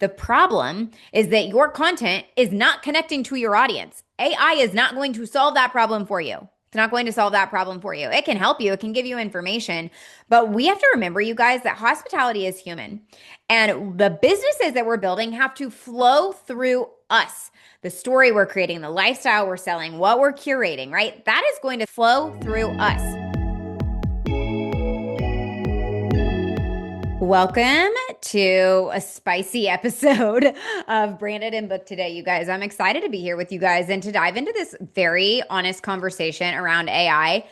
The problem is that your content is not connecting to your audience. AI is not going to solve that problem for you. It's not going to solve that problem for you. It can help you, it can give you information, but we have to remember, you guys, that hospitality is human. And the businesses that we're building have to flow through us. The story we're creating, the lifestyle we're selling, what we're curating, right? That is going to flow through us. Welcome to a spicy episode of Branded and Booked today, you guys. I'm excited to be here with you guys and to dive into this very honest conversation around AI.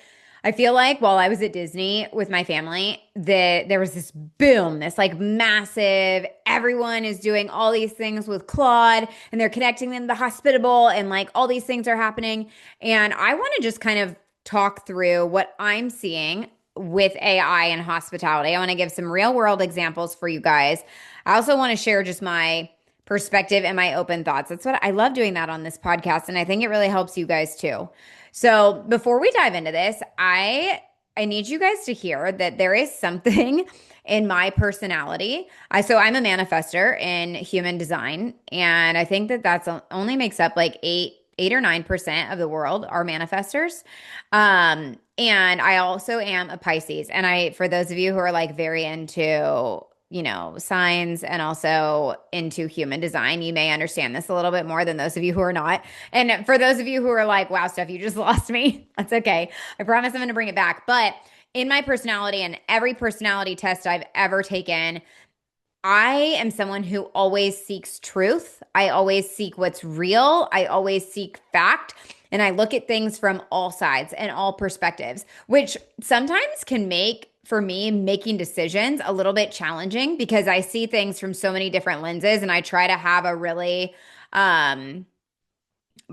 I feel like while I was at Disney with my family, there was this boom, this like massive, everyone is doing all these things with Claude and they're connecting them to hospitable and like all these things are happening. And I want to just kind of talk through what I'm seeing with AI and hospitality. I want to give some real world examples for you guys. I also want to share just my perspective and my open thoughts. That's what I love doing that on this podcast. And I think it really helps you guys too. So before we dive into this, I need you guys to hear that there is something in my personality. So I'm a manifester in human design, and I think that that's only makes up like eight or 9% of the world are manifestors. And I also am a Pisces. And for those of you who are like very into, signs and also into human design, you may understand this a little bit more than those of you who are not. And for those of you who are like, wow, Steph, you just lost me. That's okay. I promise I'm going to bring it back. But in my personality and every personality test I've ever taken, I am someone who always seeks truth. I always seek what's real. I always seek fact. And I look at things from all sides and all perspectives, which sometimes can make, for me, making decisions a little bit challenging because I see things from so many different lenses and I try to have a really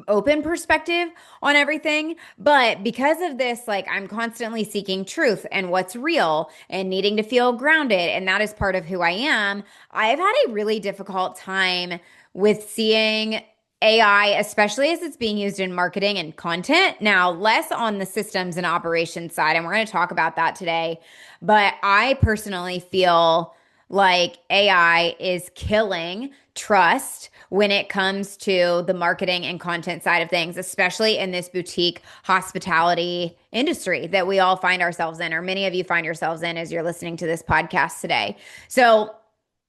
open perspective on everything. But because of this, like I'm constantly seeking truth and what's real and needing to feel grounded. And that is part of who I am. I've had a really difficult time with seeing AI, especially as it's being used in marketing and content. Now, less on the systems and operations side. And we're going to talk about that today. But I personally feel like AI is killing trust when it comes to the marketing and content side of things, especially in this boutique hospitality industry that we all find ourselves in, or many of you find yourselves in as you're listening to this podcast today. So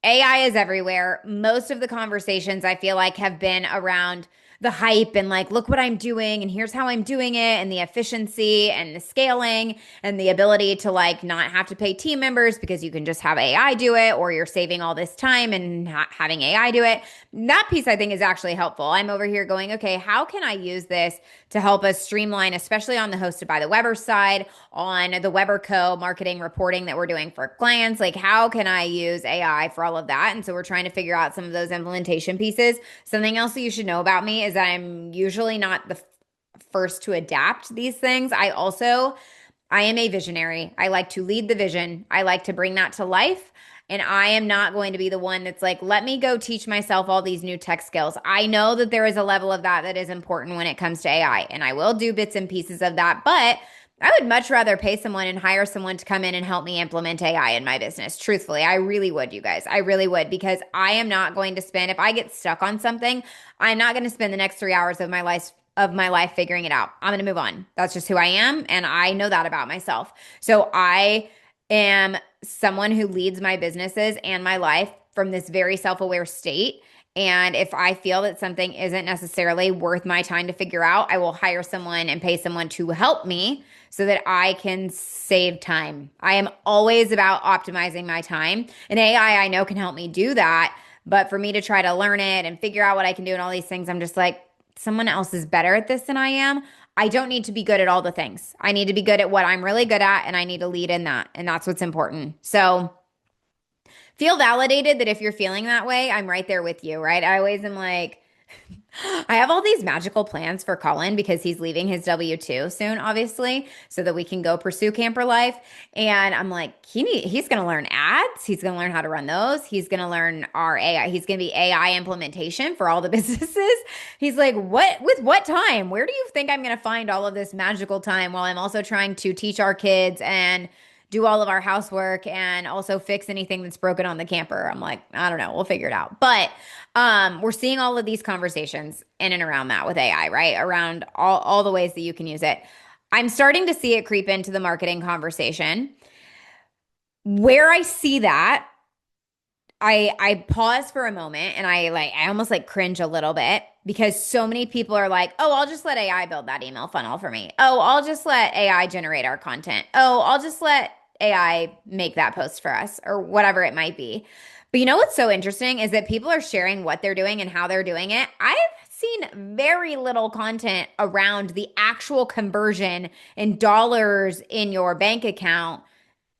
AI is everywhere. Most of the conversations I feel like have been around the hype and like, look what I'm doing and here's how I'm doing it, and the efficiency and the scaling and the ability to like not have to pay team members because you can just have AI do it, or you're saving all this time and having AI do it. That piece I think is actually helpful. I'm over here going, okay, how can I use this to help us streamline, especially on the Hosted by the Weber side, on the Weber Co. marketing reporting that we're doing for clients? Like, how can I use AI for all of that? And so we're trying to figure out some of those implementation pieces. Something else that you should know about me is that I'm usually not the first to adapt these things. I am a visionary. I like to lead the vision. I like to bring that to life. And I am not going to be the one that's like, let me go teach myself all these new tech skills. I know that there is a level of that is important when it comes to AI, and I will do bits and pieces of that. But I would much rather pay someone and hire someone to come in and help me implement AI in my business. Truthfully, I really would, you guys. I really would, because I am not going to spend, if I get stuck on something, I'm not going to spend the next 3 hours of my life figuring it out. I'm going to move on. That's just who I am, and I know that about myself. So I am someone who leads my businesses and my life from this very self-aware state. And if I feel that something isn't necessarily worth my time to figure out, I will hire someone and pay someone to help me so that I can save time. I am always about optimizing my time. And AI, I know, can help me do that. But for me to try to learn it and figure out what I can do and all these things, I'm just like, someone else is better at this than I am. I don't need to be good at all the things. I need to be good at what I'm really good at, and I need to lead in that. And that's what's important. So feel validated that if you're feeling that way, I'm right there with you, right? I always am like, I have all these magical plans for Colin because he's leaving his W-2 soon, obviously, so that we can go pursue camper life. And I'm like, he's going to learn ads. He's going to learn how to run those. He's going to learn our AI. He's going to be AI implementation for all the businesses. He's like, with what time? Where do you think I'm going to find all of this magical time while I'm also trying to teach our kids and do all of our housework and also fix anything that's broken on the camper. I'm like, I don't know, we'll figure it out. But we're seeing all of these conversations in and around that with AI, right? Around all the ways that you can use it. I'm starting to see it creep into the marketing conversation. Where I see that, I pause for a moment and I almost like cringe a little bit because so many people are like, "Oh, I'll just let AI build that email funnel for me. Oh, I'll just let AI generate our content. Oh, I'll just let AI make that post for us," or whatever it might be. But you know what's so interesting is that people are sharing what they're doing and how they're doing it. I've seen very little content around the actual conversion in dollars in your bank account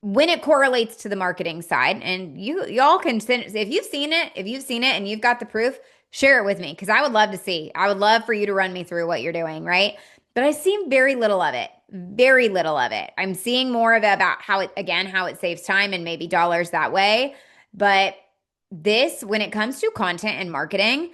when it correlates to the marketing side. And y'all can send, if you've seen it and you've got the proof, share it with me because I would love to see. I would love for you to run me through what you're doing, right? But I see very little of it. Very little of it. I'm seeing more of it about how it, again, how it saves time and maybe dollars that way. But this, when it comes to content and marketing,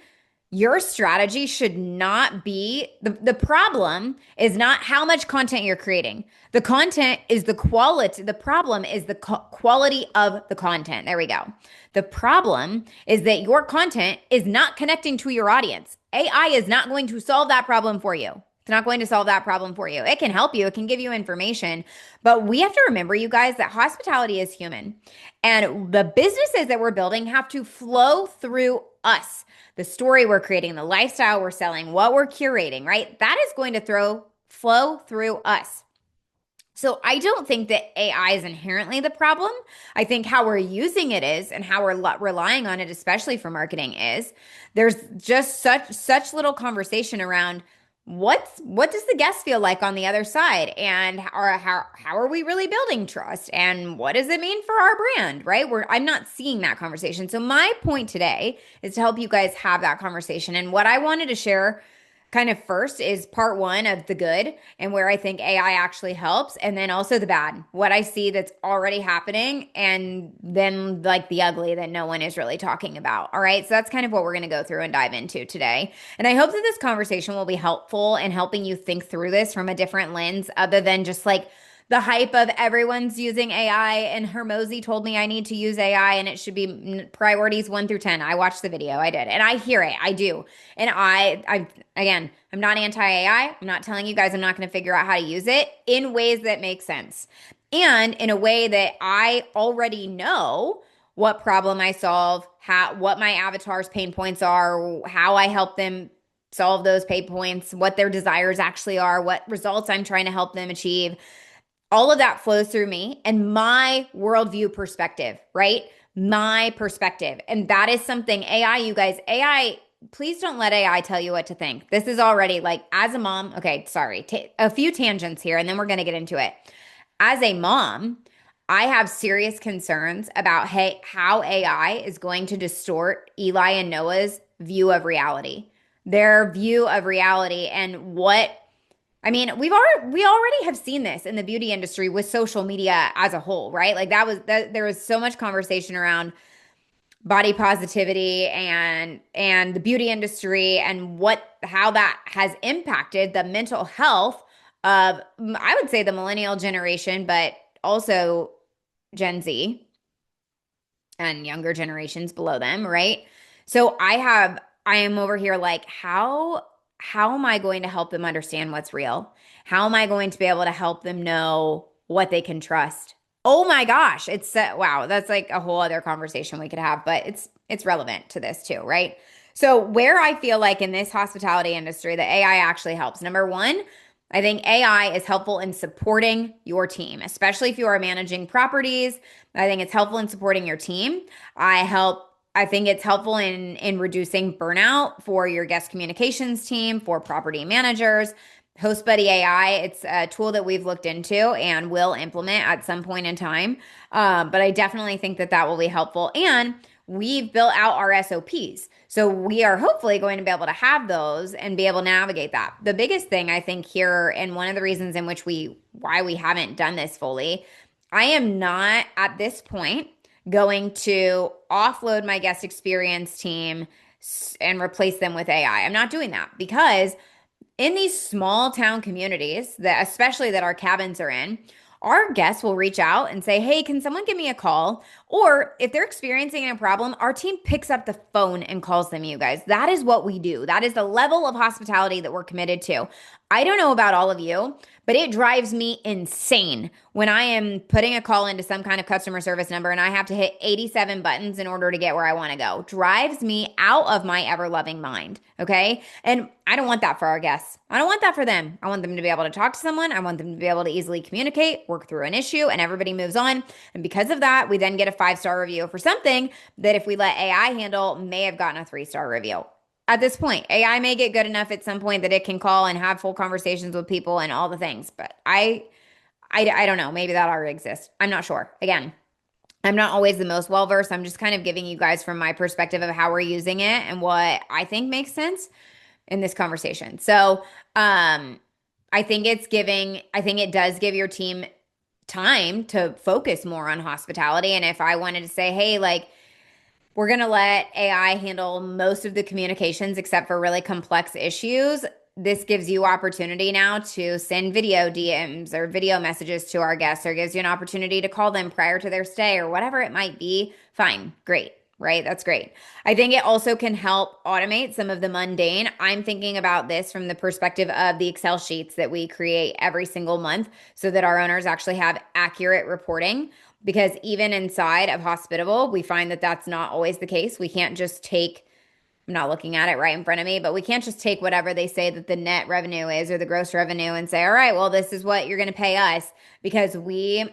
your strategy should not be the problem is not how much content you're creating. The content is the quality. The problem is the quality of the content. There we go. The problem is that your content is not connecting to your audience. AI is not going to solve that problem for you. It's not going to solve that problem for you. It can help you, it can give you information. But we have to remember, you guys, that hospitality is human. And the businesses that we're building have to flow through us. The story we're creating, the lifestyle we're selling, what we're curating, right? That is going to flow through us. So I don't think that AI is inherently the problem. I think how we're using it is, and how we're relying on it, especially for marketing, is there's just such little conversation around what does the guest feel like on the other side, and how are we really building trust, and what does it mean for our brand, right? I'm not seeing that conversation. So my point today is to help you guys have that conversation. And what I wanted to share kind of first is part one of the good and where I think AI actually helps, and then also the bad, what I see that's already happening, and then like the ugly that no one is really talking about. All right. So that's kind of what we're going to go through and dive into today. And I hope that this conversation will be helpful in helping you think through this from a different lens other than just like the hype of everyone's using AI, and Hermosi told me I need to use AI and it should be priorities 1 through 10. I watched the video, I did, and I hear it, I do. And again, I'm not anti-AI. I'm not telling you guys I'm not going to figure out how to use it in ways that make sense. And in a way that I already know what problem I solve, what my avatar's pain points are, how I help them solve those pain points, what their desires actually are, what results I'm trying to help them achieve. All of that flows through me and my worldview perspective, right? My perspective. And that is something AI, you guys, AI, please don't let AI tell you what to think. This is already like, as a mom, okay, sorry, a few tangents here and then we're going to get into it. As a mom, I have serious concerns about how AI is going to distort Eli and Noah's view of reality, their view of reality, and we already have seen this in the beauty industry with social media as a whole, right? Like there was so much conversation around body positivity and the beauty industry and how that has impacted the mental health of, I would say, the millennial generation, but also Gen Z and younger generations below them, right? So I am over here like, how am I going to help them understand what's real? How am I going to be able to help them know what they can trust? Oh my gosh, wow, that's like a whole other conversation we could have, but it's relevant to this too, right? So where I feel like in this hospitality industry, the AI actually helps. Number one, I think AI is helpful in supporting your team, especially if you are managing properties. I think it's helpful in supporting your team. I think it's helpful in reducing burnout for your guest communications team, for property managers. HostBuddy AI, it's a tool that we've looked into and will implement at some point in time. But I definitely think that will be helpful. And we've built out our SOPs. So we are hopefully going to be able to have those and be able to navigate that. The biggest thing I think here, and one of the reasons in which why we haven't done this fully, I am not at this point going to offload my guest experience team and replace them with AI. I'm not doing that because in these small town communities especially that our cabins are in, our guests will reach out and say, hey, can someone give me a call? Or if they're experiencing a problem, our team picks up the phone and calls them, you guys. That is what we do. That is the level of hospitality that we're committed to. I don't know about all of you, but it drives me insane when I am putting a call into some kind of customer service number and I have to hit 87 buttons in order to get where I want to go. Drives me out of my ever loving mind. Okay. And I don't want that for our guests. I don't want that for them. I want them to be able to talk to someone. I want them to be able to easily communicate, work through an issue, and everybody moves on. And because of that, we then get a 5-star review for something that if we let AI handle, may have gotten a 3-star review. At this point, AI may get good enough at some point that it can call and have full conversations with people and all the things. But I don't know. Maybe that already exists. I'm not sure. Again, I'm not always the most well versed. I'm just kind of giving you guys from my perspective of how we're using it and what I think makes sense in this conversation. So, I think it does give your team time to focus more on hospitality. And if I wanted to say, hey, like, we're going to let AI handle most of the communications except for really complex issues. This gives you opportunity now to send video DMs or video messages to our guests, or gives you an opportunity to call them prior to their stay or whatever it might be. Fine. Great. Right? That's great. I think it also can help automate some of the mundane. I'm thinking about this from the perspective of the Excel sheets that we create every single month so that our owners actually have accurate reporting. Because even inside of Hospitable, we find that that's not always the case. We can't just take, I'm not looking at it right in front of me, but we can't just take whatever they say that the net revenue is or the gross revenue and say, all right, well, this is what you're going to pay us, because we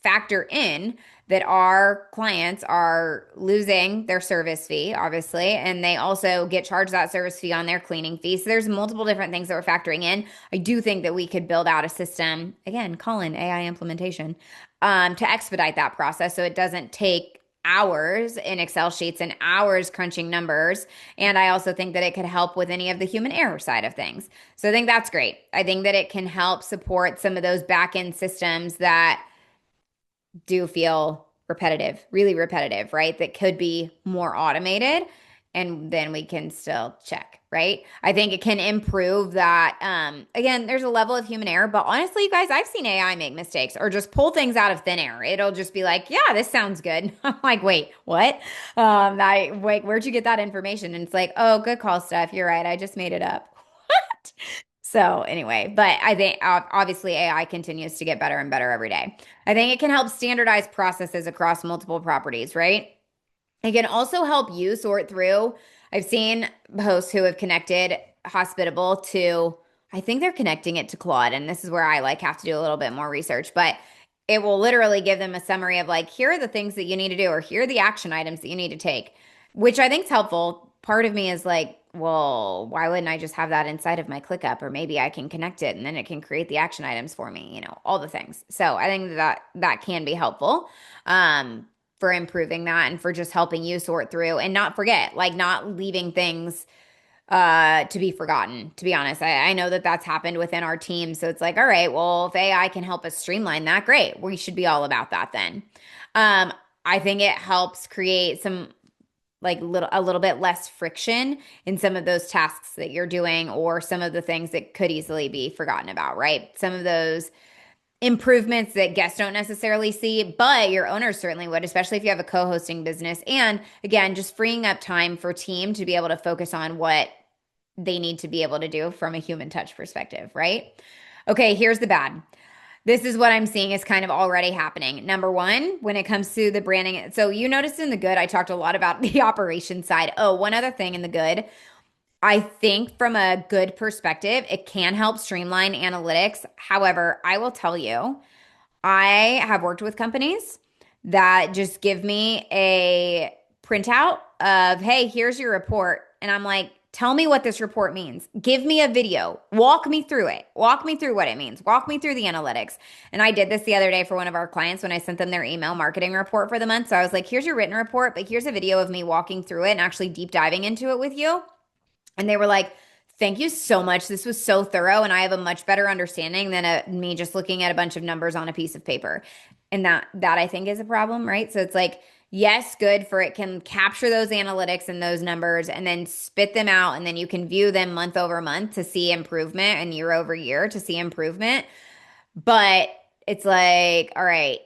factor in that our clients are losing their service fee, obviously, and they also get charged that service fee on their cleaning fee. So there's multiple different things that we're factoring in. I do think that we could build out a system, again, call in AI implementation, to expedite that process so it doesn't take hours in Excel sheets and hours crunching numbers. And I also think that it could help with any of the human error side of things. So I think that's great. I think that it can help support some of those back end systems that do feel repetitive, really repetitive, right? That could be more automated, and then we can still check, right? I think it can improve that. Again, there's a level of human error, but honestly, you guys, I've seen AI make mistakes or just pull things out of thin air. It'll just be like, yeah, this sounds good. I'm like, wait, what? Wait, where'd you get that information? And it's like, oh, good call, Steph. You're right. I just made it up. What? So anyway, but I think obviously AI continues to get better and better every day. I think it can help standardize processes across multiple properties, right? It can also help you sort through. I've seen hosts who have connected Hospitable to, I think they're connecting it to Claude, and this is where I like have to do a little bit more research, but it will literally give them a summary of like, here are the things that you need to do, or here are the action items that you need to take, which I think is helpful. Part of me is like, well, why wouldn't I just have that inside of my ClickUp? Or maybe I can connect it and then it can create the action items for me, all the things. So I think that can be helpful for improving that and for just helping you sort through and not forget, like not leaving things to be forgotten, to be honest. I know that that's happened within our team. So it's like, all right, well, if AI can help us streamline that, great. We should be all about that then. I think it helps create some like a little bit less friction in some of those tasks that you're doing, or some of the things that could easily be forgotten about, right? Some of those improvements that guests don't necessarily see, but your owners certainly would, especially if you have a co-hosting business. And again, just freeing up time for team to be able to focus on what they need to be able to do from a human touch perspective, right? Okay, here's the bad. This is what I'm seeing is kind of already happening. Number one, when it comes to the branding. So you noticed in the good, I talked a lot about the operation side. Oh, one other thing in the good, I think from a good perspective, it can help streamline analytics. However, I will tell you, I have worked with companies that just give me a printout of, hey, here's your report. And I'm like, tell me what this report means. Give me a video. Walk me through it. Walk me through what it means. Walk me through the analytics. And I did this the other day for one of our clients when I sent them their email marketing report for the month. So I was like, here's your written report, but here's a video of me walking through it and actually deep diving into it with you. And they were like, thank you so much. This was so thorough. And I have a much better understanding than me just looking at a bunch of numbers on a piece of paper. And that I think is a problem, right? So it's like, yes, good for it can capture those analytics and those numbers and then spit them out. And then you can view them month over month to see improvement and year over year to see improvement. But it's like, all right,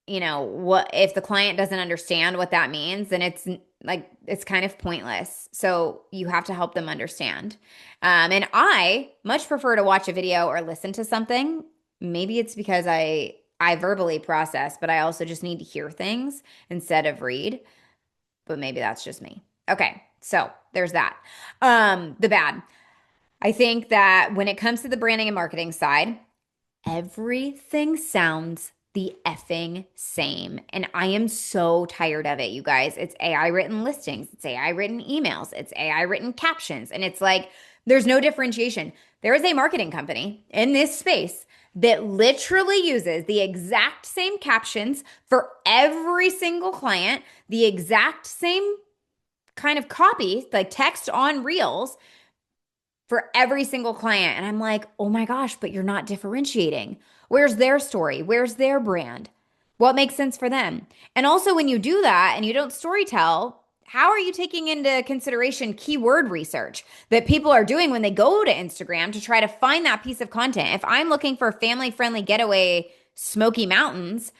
what if the client doesn't understand what that means, then like it's kind of pointless. So you have to help them understand. And I much prefer to watch a video or listen to something. Maybe it's because I verbally process, but I also just need to hear things instead of read. But maybe that's just me. Okay, so there's that. The bad. I think that when it comes to the branding and marketing side, everything sounds the effing same. And I am so tired of it, you guys. It's AI written listings, it's AI written emails, it's AI written captions. And it's like there's no differentiation. There is a marketing company in this space that literally uses the exact same captions for every single client, the exact same kind of copy, like text on reels for every single client. And I'm like, oh my gosh, but you're not differentiating. Where's their story? Where's their brand? What makes sense for them? And also, when you do that and you don't story tell, how are you taking into consideration keyword research that people are doing when they go to Instagram to try to find that piece of content? If I'm looking for family friendly getaway Smoky Mountains,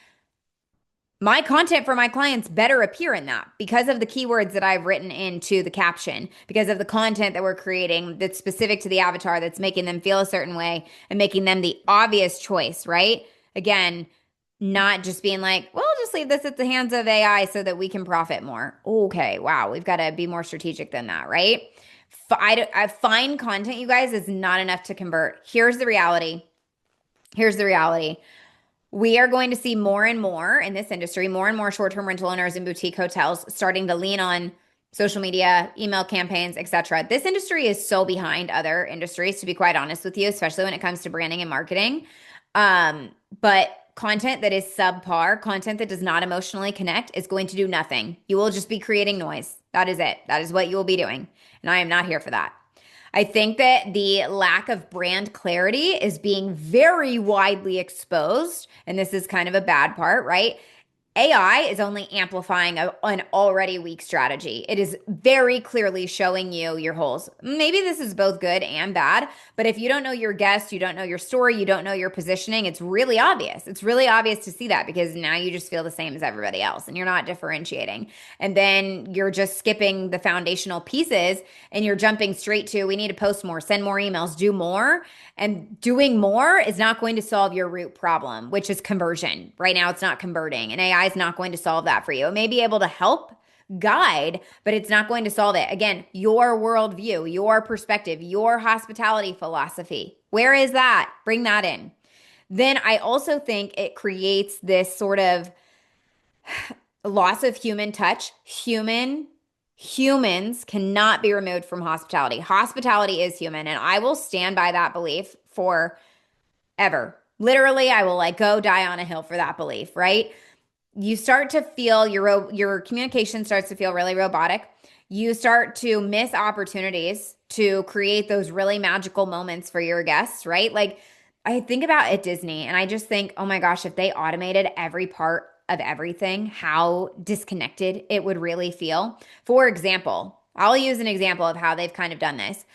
my content for my clients better appear in that because of the keywords that I've written into the caption, because of the content that we're creating that's specific to the avatar that's making them feel a certain way and making them the obvious choice, right? Again, not just being like, well, just leave this at the hands of AI so that we can profit more. Okay, wow, we've got to be more strategic than that, right? I find content, you guys, is not enough to convert. Here's the reality. Here's the reality. We are going to see more and more in this industry, more and more short-term rental owners and boutique hotels starting to lean on social media, email campaigns, etc. This industry is so behind other industries, to be quite honest with you, especially when it comes to branding and marketing. But content that is subpar, content that does not emotionally connect, is going to do nothing. You will just be creating noise. That is it. That is what you will be doing. And I am not here for that. I think that the lack of brand clarity is being very widely exposed. And this is kind of a bad part, right? AI is only amplifying an already weak strategy. It is very clearly showing you your holes. Maybe this is both good and bad, but if you don't know your guest, you don't know your story, you don't know your positioning, it's really obvious. It's really obvious to see that because now you just feel the same as everybody else and you're not differentiating. And then you're just skipping the foundational pieces and you're jumping straight to we need to post more, send more emails, do more. And doing more is not going to solve your root problem, which is conversion. Right now, it's not converting, and AI is not going to solve that for you. It may be able to help guide, but it's not going to solve it. Again, your worldview, your perspective, your hospitality philosophy. Where is that? Bring that in. Then I also think it creates this sort of loss of human touch. Humans cannot be removed from hospitality. Hospitality is human, and I will stand by that belief forever. Literally, I will like go die on a hill for that belief, right? You start to feel your communication starts to feel really robotic. You start to miss opportunities to create those really magical moments for your guests, right? Like I think about at Disney and I just think, oh my gosh, if they automated every part of everything, how disconnected it would really feel. For example, I'll use an example of how they've kind of done this.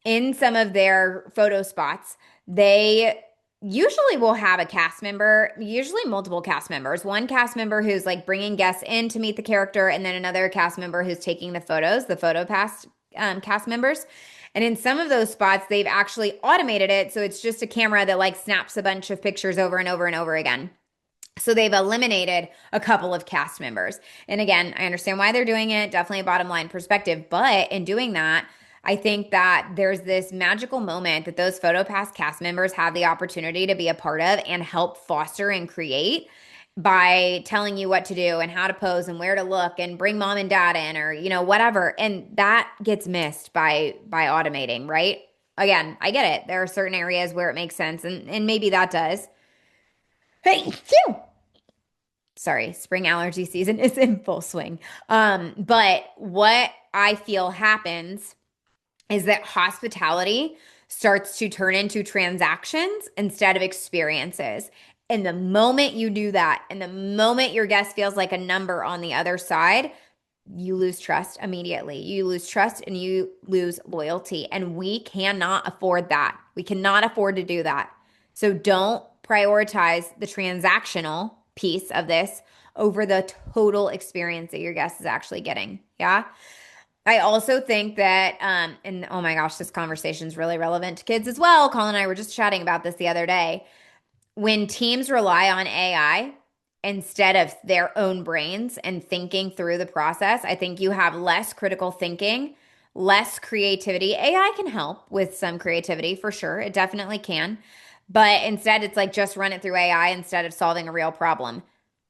In some of their photo spots, they usually will have a cast member, usually multiple cast members. One cast member who's like bringing guests in to meet the character, and then another cast member who's taking the photos, the photo pass cast members. And in some of those spots, they've actually automated it. So it's just a camera that like snaps a bunch of pictures over and over and over again. So they've eliminated a couple of cast members. And again, I understand why they're doing it, definitely a bottom line perspective. But in doing that, I think that there's this magical moment that those PhotoPass cast members have the opportunity to be a part of and help foster and create by telling you what to do and how to pose and where to look and bring mom and dad in or whatever. And that gets missed by automating, right? Again, I get it. There are certain areas where it makes sense and maybe that does. Hey, phew. Sorry, spring allergy season is in full swing. But what I feel happens is that hospitality starts to turn into transactions instead of experiences. And the moment you do that, and the moment your guest feels like a number on the other side, you lose trust immediately. You lose trust and you lose loyalty. And we cannot afford that. We cannot afford to do that. So don't prioritize the transactional piece of this over the total experience that your guest is actually getting. Yeah. I also think that, and oh my gosh, this conversation is really relevant to kids as well. Colin and I were just chatting about this the other day. When teams rely on AI instead of their own brains and thinking through the process, I think you have less critical thinking, less creativity. AI can help with some creativity for sure. It definitely can. But instead, it's like just run it through AI instead of solving a real problem.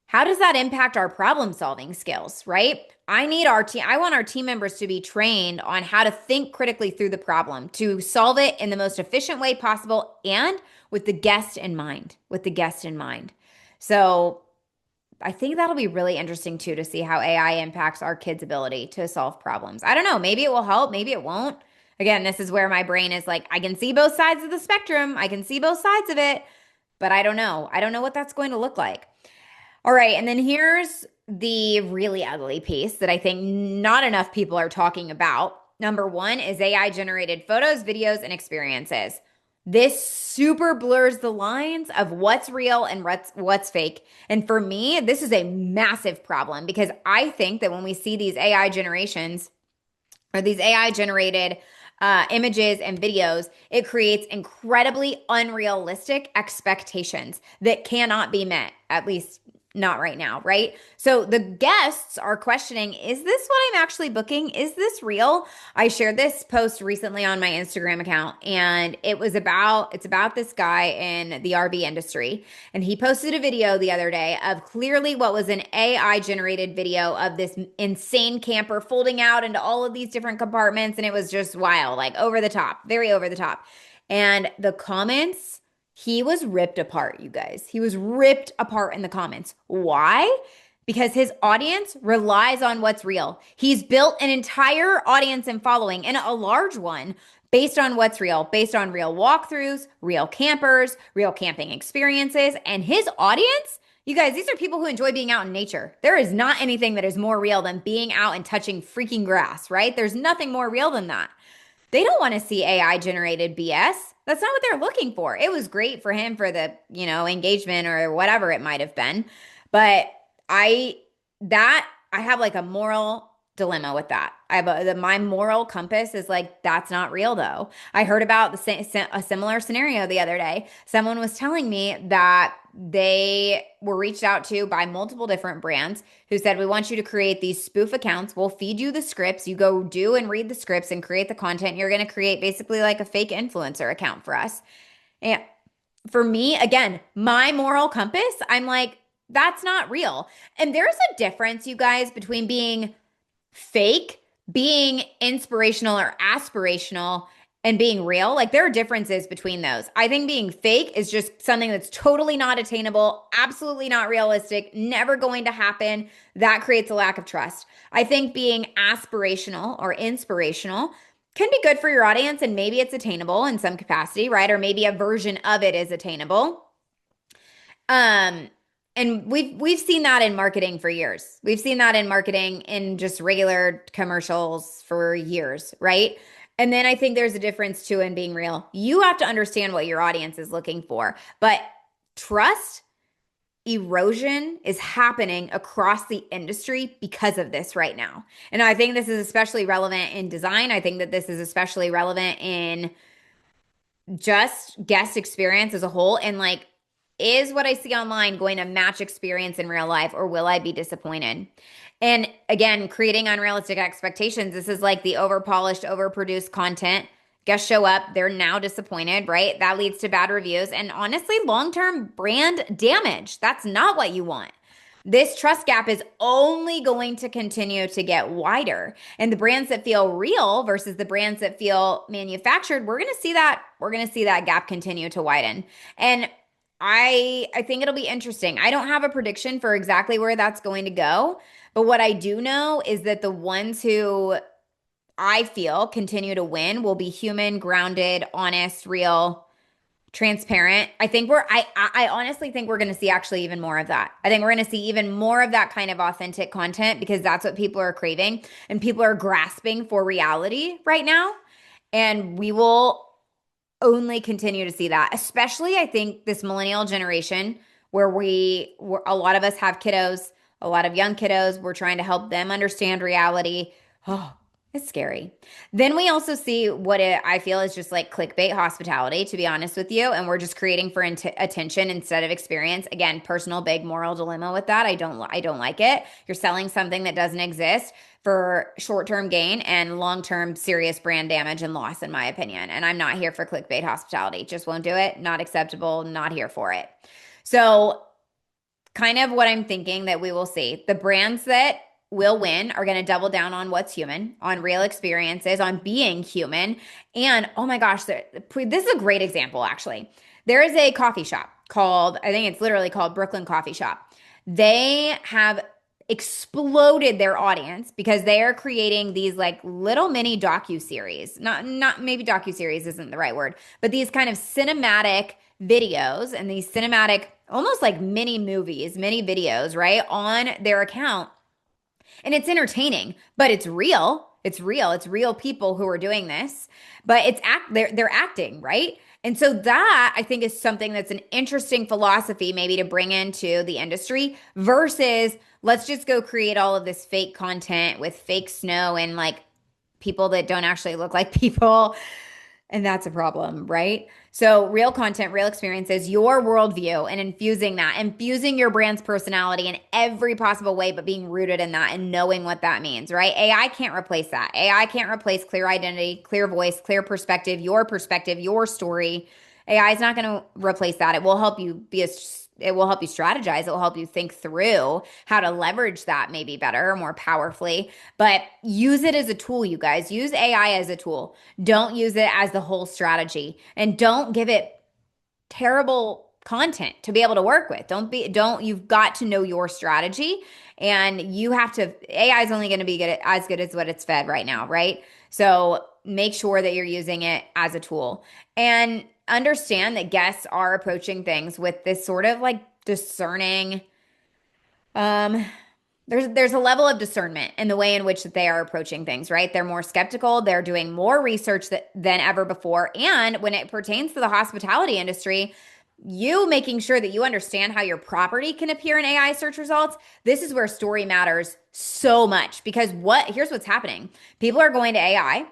How does that impact our problem solving skills, right? I want our team members to be trained on how to think critically through the problem, to solve it in the most efficient way possible and with the guest in mind, with the guest in mind. So I think that'll be really interesting too to see how AI impacts our kids' ability to solve problems. I don't know. Maybe it will help, maybe it won't. Again, this is where my brain is like, I can see both sides of the spectrum. I can see both sides of it, but I don't know. I don't know what that's going to look like. All right. And then here's the really ugly piece that I think not enough people are talking about. Number one is AI generated photos, videos, and experiences. This super blurs the lines of what's real and what's fake. And for me, this is a massive problem because I think that when we see these AI generations or these AI generated images and videos, it creates incredibly unrealistic expectations that cannot be met, at least not right now, right? So the guests are questioning, is this what I'm actually booking? Is this real? I shared this post recently on my Instagram account and it's about this guy in the RV industry. And he posted a video the other day of clearly what was an AI generated video of this insane camper folding out into all of these different compartments. And it was just wild, like over the top, very over the top. And the comments, he was ripped apart, you guys. He was ripped apart in the comments. Why? Because his audience relies on what's real. He's built an entire audience and following, and a large one, based on what's real, based on real walkthroughs, real campers, real camping experiences. And his audience, you guys, these are people who enjoy being out in nature. There is not anything that is more real than being out and touching freaking grass, right? There's nothing more real than that. They don't want to see AI generated BS. That's not what they're looking for. It was great for him for the, engagement or whatever it might have been. But I have like a moral dilemma with that. My moral compass is like, that's not real though. I heard about a similar scenario the other day. Someone was telling me that they were reached out to by multiple different brands who said, we want you to create these spoof accounts. We'll feed you the scripts. You go do and read the scripts and create the content. You're going to create basically like a fake influencer account for us. And for me, again, my moral compass, I'm like, that's not real. And there's a difference, you guys, between being fake, being inspirational or aspirational, and being real. Like there are differences between those. I think being fake is just something that's totally not attainable, absolutely not realistic, never going to happen. That creates a lack of trust. I think being aspirational or inspirational can be good for your audience and maybe it's attainable in some capacity, right? Or maybe a version of it is attainable. And we've seen that in marketing for years. We've seen that in marketing in just regular commercials for years, right? And then I think there's a difference too in being real. You have to understand what your audience is looking for. But trust erosion is happening across the industry because of this right now. And I think this is especially relevant in design. I think that this is especially relevant in just guest experience as a whole. And like, is what I see online going to match experience in real life or will I be disappointed? And again, creating unrealistic expectations. This is like the overpolished, overproduced content. Guests show up, they're now disappointed, right? That leads to bad reviews and honestly, long-term brand damage. That's not what you want. This trust gap is only going to continue to get wider. And the brands that feel real versus the brands that feel manufactured, we're going to see that gap continue to widen. And I think it'll be interesting. I don't have a prediction for exactly where that's going to go, but what I do know is that the ones who I feel continue to win will be human, grounded, honest, real, transparent. I honestly think we're going to see actually even more of that. I think we're going to see even more of that kind of authentic content because that's what people are craving and people are grasping for reality right now. And we will only continue to see that, especially I think this millennial generation where a lot of us have kiddos, a lot of young kiddos. We're trying to help them understand reality. Oh, it's scary. Then we also see I feel is just like clickbait hospitality, to be honest with you. And we're just creating for attention instead of experience. Again, personal big moral dilemma with that. I don't like it. You're selling something that doesn't exist for short-term gain and long-term serious brand damage and loss, in my opinion. And I'm not here for clickbait hospitality. Just won't do it. Not acceptable. Not here for it. So kind of what I'm thinking that we will see. The brands that will win are going to double down on what's human, on real experiences, on being human. And oh my gosh, this is a great example, actually. There is a coffee shop called, I think it's literally called Brooklyn Coffee Shop. They have exploded their audience because they are creating these like little mini docu-series. Not maybe docu-series isn't the right word, but these kind of cinematic videos and these cinematic almost like mini movies, mini videos, right, on their account. And it's entertaining, but it's real. It's real. It's real people who are doing this, but they're acting, right? And so that I think is something that's an interesting philosophy maybe to bring into the industry versus let's just go create all of this fake content with fake snow and like people that don't actually look like people. And that's a problem, right? So, real content, real experiences, your worldview, and infusing your brand's personality in every possible way, but being rooted in that and knowing what that means, right? AI can't replace that. AI can't replace clear identity, clear voice, clear perspective, your story. AI is not going to replace that. It will help you strategize. It will help you think through how to leverage that maybe better or more powerfully. But use it as a tool, you guys. Use AI as a tool. Don't use it as the whole strategy. And don't give it terrible content to be able to work with. You've got to know your strategy. And AI is only going to be as good as what it's fed right now, right? So make sure that you're using it as a tool. And understand that guests are approaching things with this sort of like discerning um there's a level of discernment in the way in which they are approaching things, right? They're more skeptical, they're doing more research than ever before. And when it pertains to the hospitality industry, you making sure that you understand how your property can appear in AI search results, this is where story matters so much because here's what's happening. People are going to AI.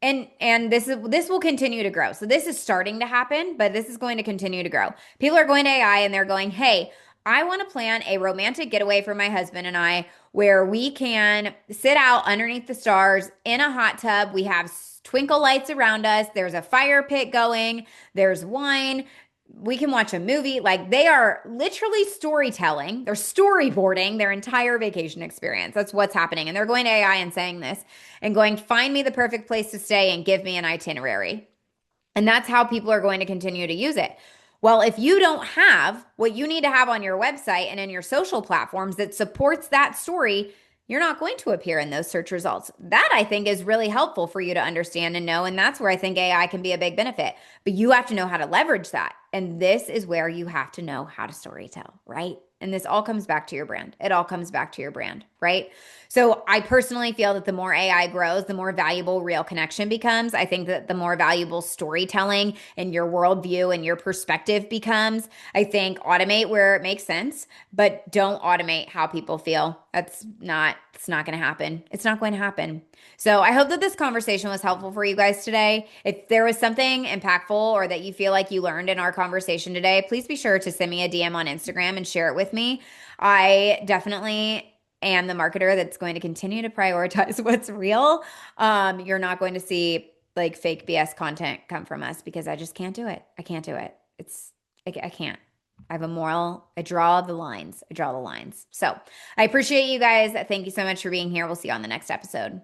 And this will continue to grow. So this is starting to happen, but this is going to continue to grow. People are going to AI and they're going, "Hey, I want to plan a romantic getaway for my husband and I where we can sit out underneath the stars in a hot tub. We have twinkle lights around us. There's a fire pit going. There's wine. We can watch a movie." Like they are literally storytelling. They're storyboarding their entire vacation experience. That's what's happening. And they're going to AI and saying this and going, "Find me the perfect place to stay and give me an itinerary." And that's how people are going to continue to use it. Well, if you don't have what you need to have on your website and in your social platforms that supports that story, you're not going to appear in those search results. That I think is really helpful for you to understand and know. And that's where I think AI can be a big benefit. But you have to know how to leverage that. And this is where you have to know how to storytell, right? And this all comes back to your brand. It all comes back to your brand, right? So I personally feel that the more AI grows, the more valuable real connection becomes. I think that the more valuable storytelling and your worldview and your perspective becomes. I think automate where it makes sense, but don't automate how people feel. It's not going to happen. It's not going to happen. So I hope that this conversation was helpful for you guys today. If there was something impactful or that you feel like you learned in our conversation today, please be sure to send me a DM on Instagram and share it with me. I definitely am the marketer that's going to continue to prioritize what's real. You're not going to see like fake BS content come from us because I just can't do it. I can't do it. I can't. I have a moral. I draw the lines. So I appreciate you guys. Thank you so much for being here. We'll see you on the next episode.